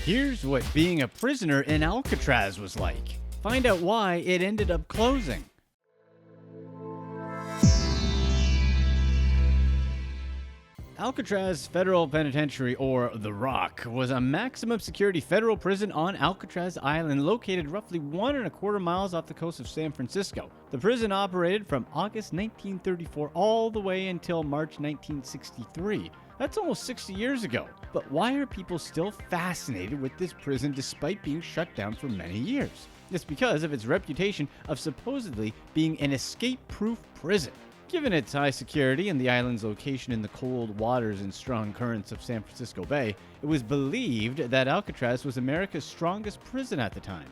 Here's what being a prisoner in Alcatraz was like. Find out why it ended up closing. Alcatraz Federal Penitentiary, or The Rock, was a maximum security federal prison on Alcatraz Island located roughly 1.25 miles off the coast of San Francisco. The prison operated from August 1934 all the way until March 1963. That's almost 60 years ago. But why are people still fascinated with this prison despite being shut down for many years? It's because of its reputation of supposedly being an escape-proof prison. Given its high security and the island's location in the cold waters and strong currents of San Francisco Bay, it was believed that Alcatraz was America's strongest prison at the time.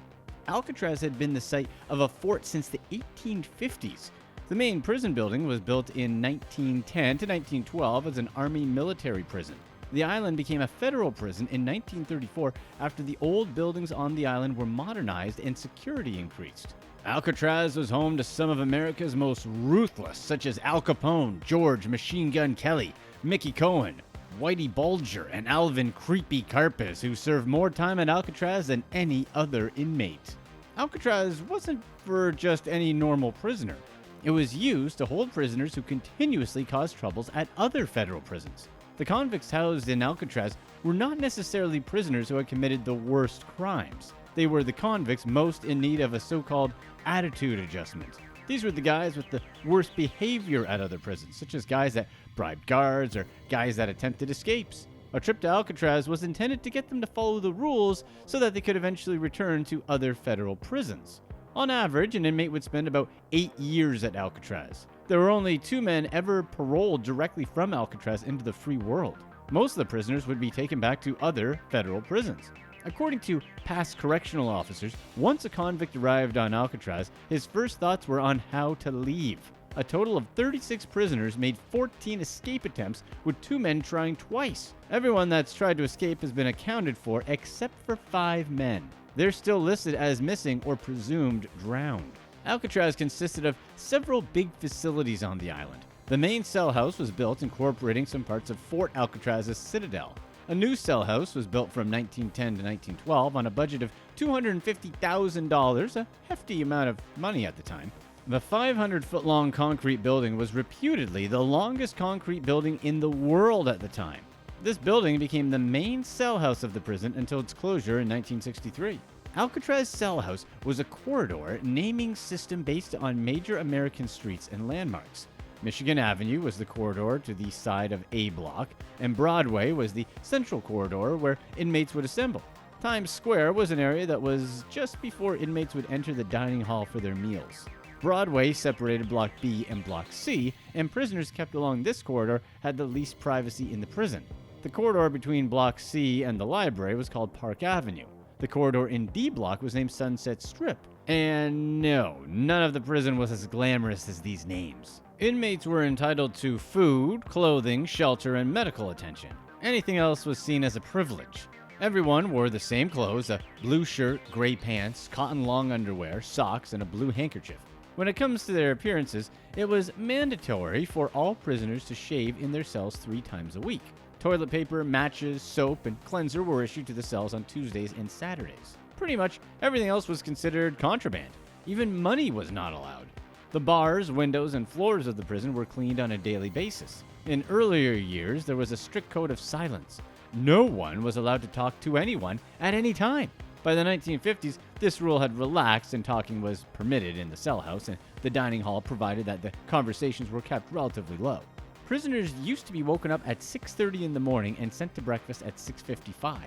Alcatraz had been the site of a fort since the 1850s. The main prison building was built in 1910 to 1912 as an Army military prison. The island became a federal prison in 1934 after the old buildings on the island were modernized and security increased. Alcatraz was home to some of America's most ruthless, such as Al Capone, George Machine Gun Kelly, Mickey Cohen, Whitey Bulger, and Alvin Creepy Karpis, who served more time at Alcatraz than any other inmate. Alcatraz wasn't for just any normal prisoner. It was used to hold prisoners who continuously caused troubles at other federal prisons. The convicts housed in Alcatraz were not necessarily prisoners who had committed the worst crimes. They were the convicts most in need of a so-called attitude adjustment. These were the guys with the worst behavior at other prisons, such as guys that bribed guards or guys that attempted escapes. A trip to Alcatraz was intended to get them to follow the rules so that they could eventually return to other federal prisons. On average, an inmate would spend about 8 years at Alcatraz. There were only 2 men ever paroled directly from Alcatraz into the free world. Most of the prisoners would be taken back to other federal prisons. According to past correctional officers, once a convict arrived on Alcatraz, his first thoughts were on how to leave. A total of 36 prisoners made 14 escape attempts, with 2 men trying twice. Everyone that's tried to escape has been accounted for except for 5 men. They're still listed as missing or presumed drowned. Alcatraz consisted of several big facilities on the island. The main cell house was built incorporating some parts of Fort Alcatraz's citadel. A new cell house was built from 1910 to 1912 on a budget of $250,000, a hefty amount of money at the time. The 500-foot-long concrete building was reputedly the longest concrete building in the world at the time. This building became the main cell house of the prison until its closure in 1963. Alcatraz Cell House was a corridor naming system based on major American streets and landmarks. Michigan Avenue was the corridor to the side of A Block, and Broadway was the central corridor where inmates would assemble. Times Square was an area that was just before inmates would enter the dining hall for their meals. Broadway separated Block B and Block C, and prisoners kept along this corridor had the least privacy in the prison. The corridor between Block C and the library was called Park Avenue. The corridor in D Block was named Sunset Strip. And no, none of the prison was as glamorous as these names. Inmates were entitled to food, clothing, shelter, and medical attention. Anything else was seen as a privilege. Everyone wore the same clothes, a blue shirt, gray pants, cotton long underwear, socks, and a blue handkerchief. When it comes to their appearances, it was mandatory for all prisoners to shave in their cells 3 times a week. Toilet paper, matches, soap, and cleanser were issued to the cells on Tuesdays and Saturdays. Pretty much everything else was considered contraband. Even money was not allowed. The bars, windows, and floors of the prison were cleaned on a daily basis. In earlier years, there was a strict code of silence. No one was allowed to talk to anyone at any time. By the 1950s, this rule had relaxed and talking was permitted in the cell house, and the dining hall provided that the conversations were kept relatively low. Prisoners used to be woken up at 6:30 in the morning and sent to breakfast at 6:55.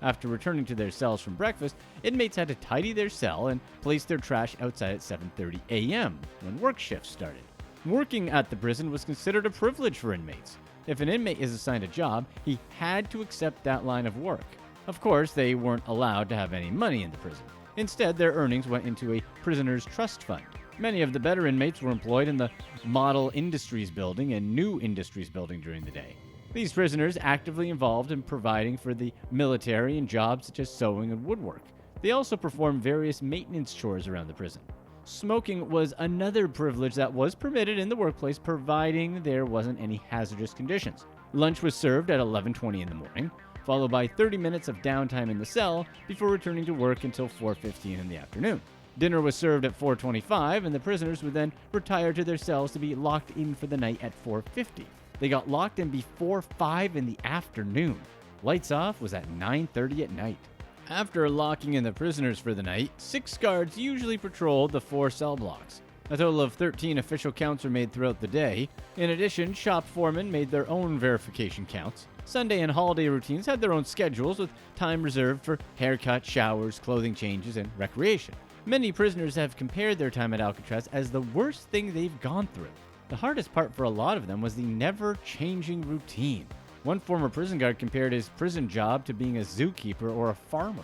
After returning to their cells from breakfast, inmates had to tidy their cell and place their trash outside at 7:30 a.m. when work shifts started. Working at the prison was considered a privilege for inmates. If an inmate is assigned a job, he had to accept that line of work. Of course, they weren't allowed to have any money in the prison. Instead, their earnings went into a prisoner's trust fund. Many of the better inmates were employed in the Model Industries Building and New Industries Building during the day. These prisoners actively involved in providing for the military in jobs such as sewing and woodwork. They also performed various maintenance chores around the prison. Smoking was another privilege that was permitted in the workplace, providing there wasn't any hazardous conditions. Lunch was served at 11:20 in the morning. followed by 30 minutes of downtime in the cell before returning to work until 4:15 in the afternoon. Dinner was served at 4:25, and the prisoners would then retire to their cells to be locked in for the night at 4:50. They got locked in before 5 in the afternoon. Lights off was at 9:30 at night. After locking in the prisoners for the night, 6 guards usually patrolled the 4 cell blocks. A total of 13 official counts were made throughout the day. In addition, shop foremen made their own verification counts. Sunday and holiday routines had their own schedules with time reserved for haircut, showers, clothing changes, and recreation. Many prisoners have compared their time at Alcatraz as the worst thing they've gone through. The hardest part for a lot of them was the never-changing routine. One former prison guard compared his prison job to being a zookeeper or a farmer.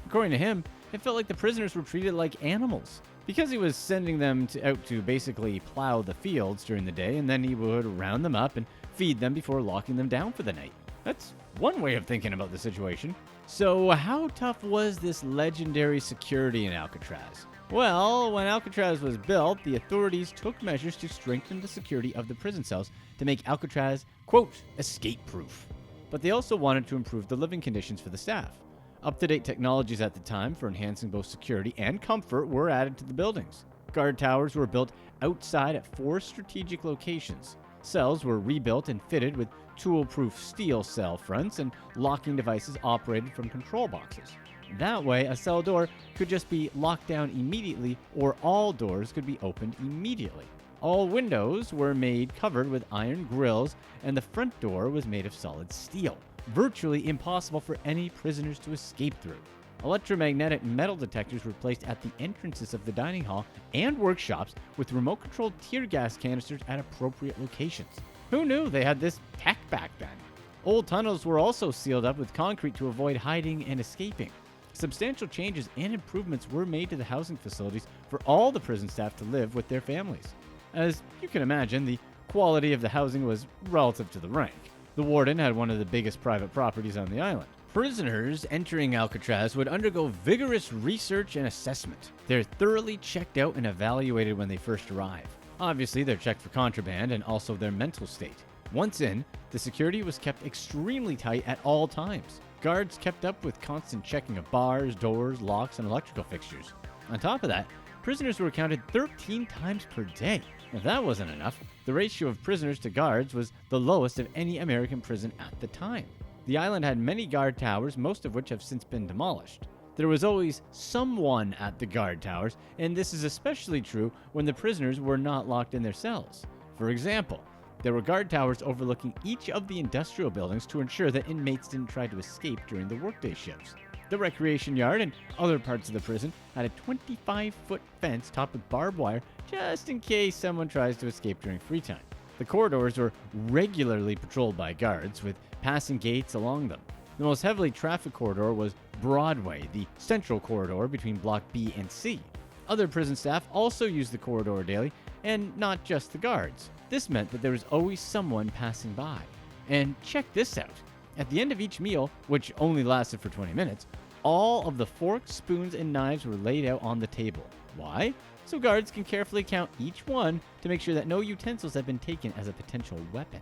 According to him, it felt like the prisoners were treated like animals. Because he was sending them out to basically plow the fields during the day, and then he would round them up and feed them before locking them down for the night. That's one way of thinking about the situation. So how tough was this legendary security in Alcatraz? Well, when Alcatraz was built, the authorities took measures to strengthen the security of the prison cells to make Alcatraz, quote, escape-proof. But they also wanted to improve the living conditions for the staff. Up-to-date technologies at the time for enhancing both security and comfort were added to the buildings. Guard towers were built outside at 4 strategic locations. Cells were rebuilt and fitted with tool-proof steel cell fronts, and locking devices operated from control boxes. That way, a cell door could just be locked down immediately, or all doors could be opened immediately. All windows were made covered with iron grills, and the front door was made of solid steel, virtually impossible for any prisoners to escape through. Electromagnetic metal detectors were placed at the entrances of the dining hall and workshops, with remote-controlled tear gas canisters at appropriate locations. Who knew they had this tech back then? Old tunnels were also sealed up with concrete to avoid hiding and escaping. Substantial changes and improvements were made to the housing facilities for all the prison staff to live with their families. As you can imagine, the quality of the housing was relative to the rank. The warden had one of the biggest private properties on the island. Prisoners entering Alcatraz would undergo vigorous research and assessment. They're thoroughly checked out and evaluated when they first arrive. Obviously, they're checked for contraband and also their mental state. Once in, the security was kept extremely tight at all times. Guards kept up with constant checking of bars, doors, locks, and electrical fixtures. On top of that, prisoners were counted 13 times per day. If that wasn't enough, the ratio of prisoners to guards was the lowest of any American prison at the time. The island had many guard towers, most of which have since been demolished. There was always someone at the guard towers, and this is especially true when the prisoners were not locked in their cells. For example, there were guard towers overlooking each of the industrial buildings to ensure that inmates didn't try to escape during the workday shifts. The recreation yard and other parts of the prison had a 25-foot fence topped with barbed wire just in case someone tries to escape during free time. The corridors were regularly patrolled by guards, with passing gates along them. The most heavily trafficked corridor was Broadway, the central corridor between Block B and C. Other prison staff also used the corridor daily, and not just the guards. This meant that there was always someone passing by. And check this out. At the end of each meal, which only lasted for 20 minutes, all of the forks, spoons, and knives were laid out on the table. Why? So guards can carefully count each one to make sure that no utensils have been taken as a potential weapon.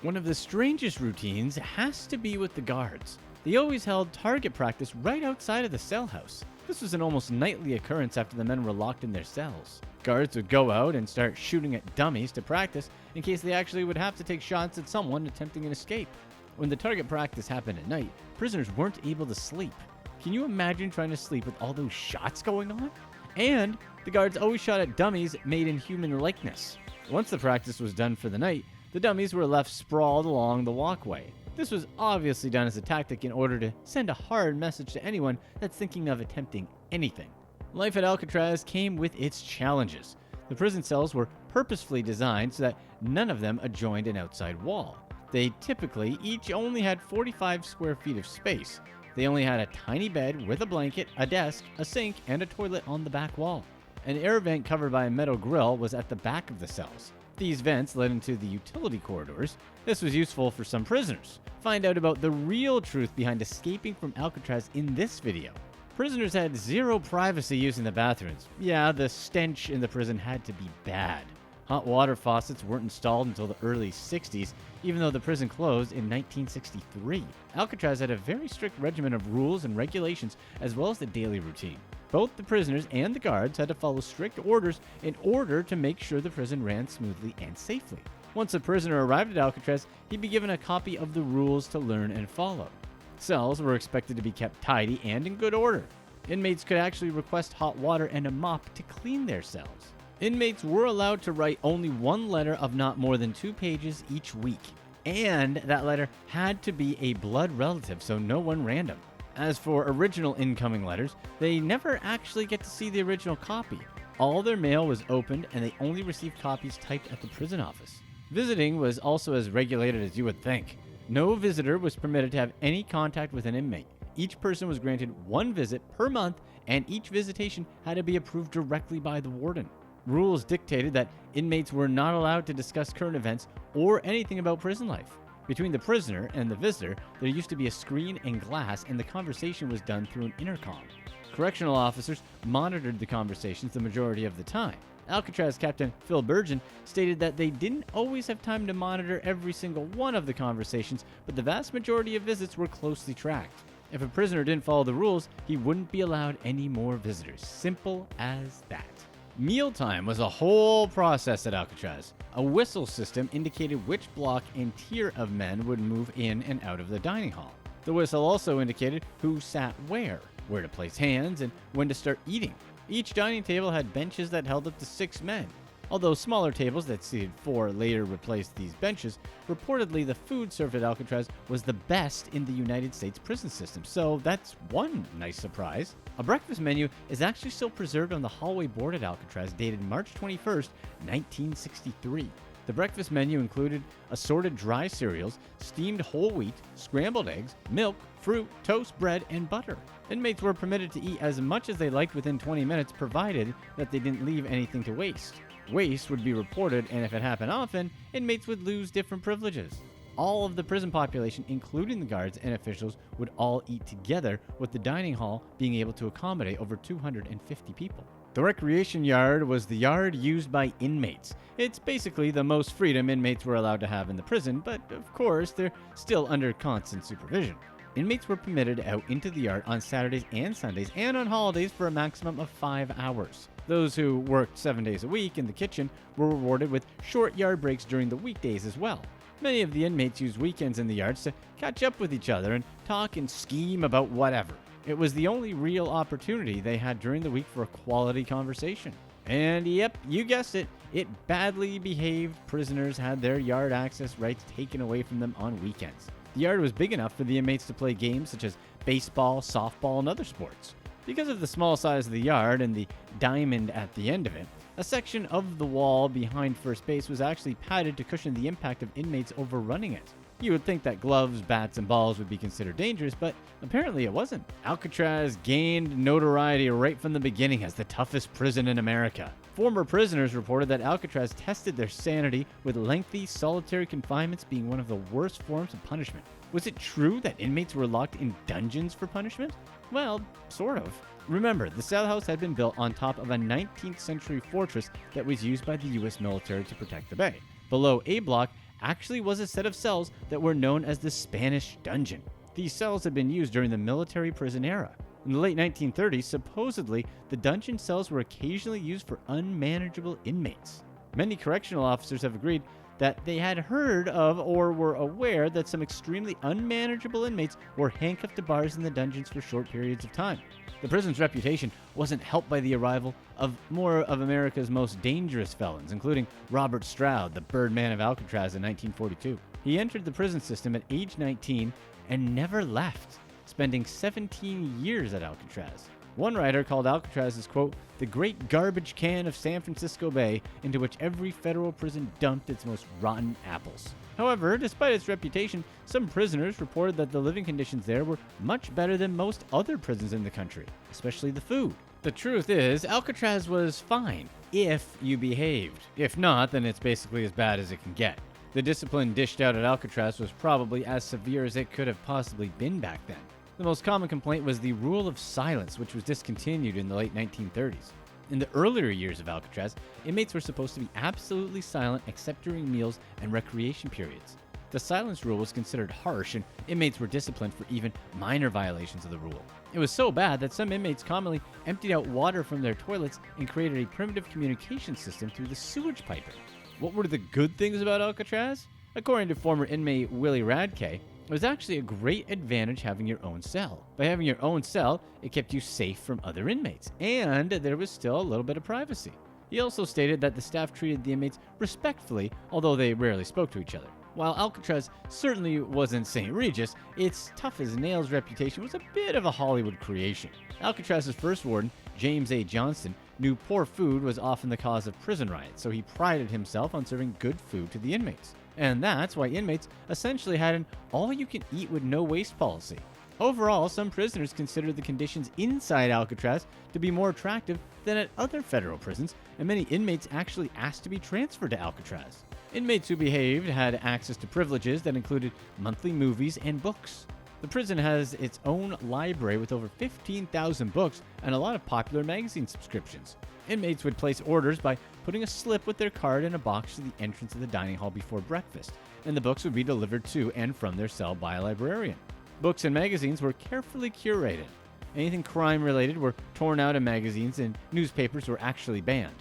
One of the strangest routines has to be with the guards. They always held target practice right outside of the cell house. This was an almost nightly occurrence after the men were locked in their cells. Guards would go out and start shooting at dummies to practice in case they actually would have to take shots at someone attempting an escape. When the target practice happened at night, prisoners weren't able to sleep. Can you imagine trying to sleep with all those shots going on? And the guards always shot at dummies made in human likeness. Once the practice was done for the night, the dummies were left sprawled along the walkway. This was obviously done as a tactic in order to send a hard message to anyone that's thinking of attempting anything. Life at Alcatraz came with its challenges. The prison cells were purposefully designed so that none of them adjoined an outside wall. They typically each only had 45 square feet of space. They only had a tiny bed with a blanket, a desk, a sink, and a toilet on the back wall. An air vent covered by a metal grill was at the back of the cells. These vents led into the utility corridors. This was useful for some prisoners. Find out about the real truth behind escaping from Alcatraz in this video. Prisoners had zero privacy using the bathrooms. Yeah, the stench in the prison had to be bad. Hot water faucets weren't installed until the early 60s, even though the prison closed in 1963. Alcatraz had a very strict regimen of rules and regulations, as well as the daily routine. Both the prisoners and the guards had to follow strict orders in order to make sure the prison ran smoothly and safely. Once a prisoner arrived at Alcatraz, he'd be given a copy of the rules to learn and follow. Cells were expected to be kept tidy and in good order. Inmates could actually request hot water and a mop to clean their cells. Inmates were allowed to write only one letter of not more than 2 pages each week, and that letter had to be a blood relative, so no one random. As for original incoming letters, they never actually get to see the original copy. All their mail was opened, and they only received copies typed at the prison office. Visiting was also as regulated as you would think. No visitor was permitted to have any contact with an inmate. Each person was granted 1 visit per month, and each visitation had to be approved directly by the warden. Rules dictated that inmates were not allowed to discuss current events or anything about prison life. Between the prisoner and the visitor, there used to be a screen and glass, and the conversation was done through an intercom. Correctional officers monitored the conversations the majority of the time. Alcatraz Captain Phil Burgeon stated that they didn't always have time to monitor every single one of the conversations, but the vast majority of visits were closely tracked. If a prisoner didn't follow the rules, he wouldn't be allowed any more visitors. Simple as that. Mealtime was a whole process at Alcatraz. A whistle system indicated which block and tier of men would move in and out of the dining hall. The whistle also indicated who sat where to place hands, and when to start eating. Each dining table had benches that held up to 6 men. Although smaller tables that seated 4 later replaced these benches, reportedly the food served at Alcatraz was the best in the United States prison system, so that's one nice surprise. A breakfast menu is actually still preserved on the hallway board at Alcatraz, dated March 21st, 1963. The breakfast menu included assorted dry cereals, steamed whole wheat, scrambled eggs, milk, fruit, toast, bread, and butter. Inmates were permitted to eat as much as they liked within 20 minutes, provided that they didn't leave anything to waste. Waste would be reported, and if it happened often, inmates would lose different privileges. All of the prison population, including the guards and officials, would all eat together, with the dining hall being able to accommodate over 250 people. The recreation yard was the yard used by inmates. It's basically the most freedom inmates were allowed to have in the prison, but of course, they're still under constant supervision. Inmates were permitted out into the yard on Saturdays and Sundays and on holidays for a maximum of 5 hours. Those who worked 7 days a week in the kitchen were rewarded with short yard breaks during the weekdays as well. Many of the inmates used weekends in the yards to catch up with each other and talk and scheme about whatever. It was the only real opportunity they had during the week for a quality conversation. And yep, you guessed it, badly behaved prisoners had their yard access rights taken away from them on weekends. The yard was big enough for the inmates to play games such as baseball, softball, and other sports. Because of the small size of the yard and the diamond at the end of it, a section of the wall behind first base was actually padded to cushion the impact of inmates overrunning it. You would think that gloves, bats, and balls would be considered dangerous, but apparently it wasn't. Alcatraz gained notoriety right from the beginning as the toughest prison in America. Former prisoners reported that Alcatraz tested their sanity, with lengthy solitary confinements being one of the worst forms of punishment. Was it true that inmates were locked in dungeons for punishment? Well, sort of. Remember, the cell house had been built on top of a 19th century fortress that was used by the U.S. military to protect the bay. Below A block actually was a set of cells that were known as the Spanish Dungeon. These cells had been used during the military prison era. In the late 1930s, supposedly, the dungeon cells were occasionally used for unmanageable inmates. Many correctional officers have agreed that they had heard of or were aware that some extremely unmanageable inmates were handcuffed to bars in the dungeons for short periods of time. The prison's reputation wasn't helped by the arrival of more of America's most dangerous felons, including Robert Stroud, the Birdman of Alcatraz in 1942. He entered the prison system at age 19 and never left, spending 17 years at Alcatraz. One writer called Alcatraz as, quote, the great garbage can of San Francisco Bay into which every federal prison dumped its most rotten apples. However, despite its reputation, some prisoners reported that the living conditions there were much better than most other prisons in the country, especially the food. The truth is, Alcatraz was fine, if you behaved. If not, then it's basically as bad as it can get. The discipline dished out at Alcatraz was probably as severe as it could have possibly been back then. The most common complaint was the rule of silence, which was discontinued in the late 1930s. In the earlier years of Alcatraz, inmates were supposed to be absolutely silent except during meals and recreation periods. The silence rule was considered harsh, and inmates were disciplined for even minor violations of the rule. It was so bad that some inmates commonly emptied out water from their toilets and created a primitive communication system through the sewage piping. What were the good things about Alcatraz? According to former inmate Willie Radke, it was actually a great advantage having your own cell. By having your own cell, it kept you safe from other inmates, and there was still a little bit of privacy. He also stated that the staff treated the inmates respectfully, although they rarely spoke to each other. While Alcatraz certainly wasn't St. Regis, its tough-as-nails reputation was a bit of a Hollywood creation. Alcatraz's first warden, James A. Johnston, knew poor food was often the cause of prison riots, so he prided himself on serving good food to the inmates. And that's why inmates essentially had an all-you-can-eat-with-no-waste policy. Overall, some prisoners considered the conditions inside Alcatraz to be more attractive than at other federal prisons, and many inmates actually asked to be transferred to Alcatraz. Inmates who behaved had access to privileges that included monthly movies and books. The prison has its own library with over 15,000 books and a lot of popular magazine subscriptions. Inmates would place orders by putting a slip with their card in a box to the entrance of the dining hall before breakfast, and the books would be delivered to and from their cell by a librarian. Books and magazines were carefully curated. Anything crime-related were torn out of magazines, and newspapers were actually banned.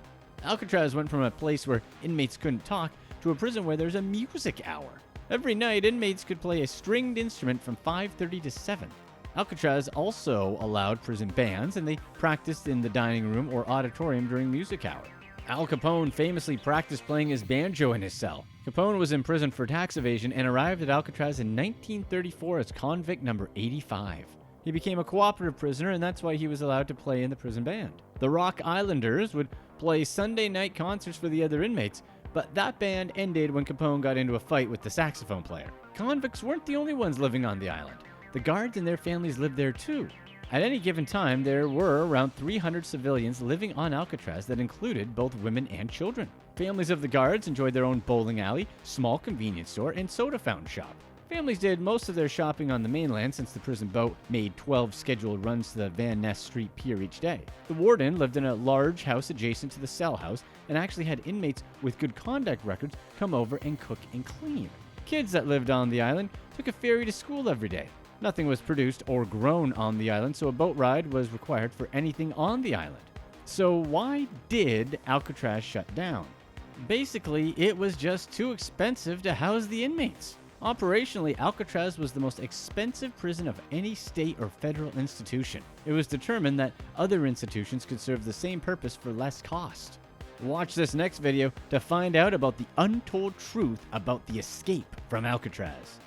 Alcatraz went from a place where inmates couldn't talk to a prison where there's a music hour. Every night, inmates could play a stringed instrument from 5:30 to 7. Alcatraz also allowed prison bands, and they practiced in the dining room or auditorium during music hour. Al Capone famously practiced playing his banjo in his cell. Capone was in prison for tax evasion and arrived at Alcatraz in 1934 as convict number 85. He became a cooperative prisoner, and that's why he was allowed to play in the prison band. The Rock Islanders would play Sunday night concerts for the other inmates, but that band ended when Capone got into a fight with the saxophone player. Convicts weren't the only ones living on the island. The guards and their families lived there too. At any given time, there were around 300 civilians living on Alcatraz that included both women and children. Families of the guards enjoyed their own bowling alley, small convenience store, and soda fountain shop. Families did most of their shopping on the mainland since the prison boat made 12 scheduled runs to the Van Ness Street Pier each day. The warden lived in a large house adjacent to the cell house and actually had inmates with good conduct records come over and cook and clean. Kids that lived on the island took a ferry to school every day. Nothing was produced or grown on the island, so a boat ride was required for anything on the island. So why did Alcatraz shut down? Basically, it was just too expensive to house the inmates. Operationally, Alcatraz was the most expensive prison of any state or federal institution. It was determined that other institutions could serve the same purpose for less cost. Watch this next video to find out about the untold truth about the escape from Alcatraz.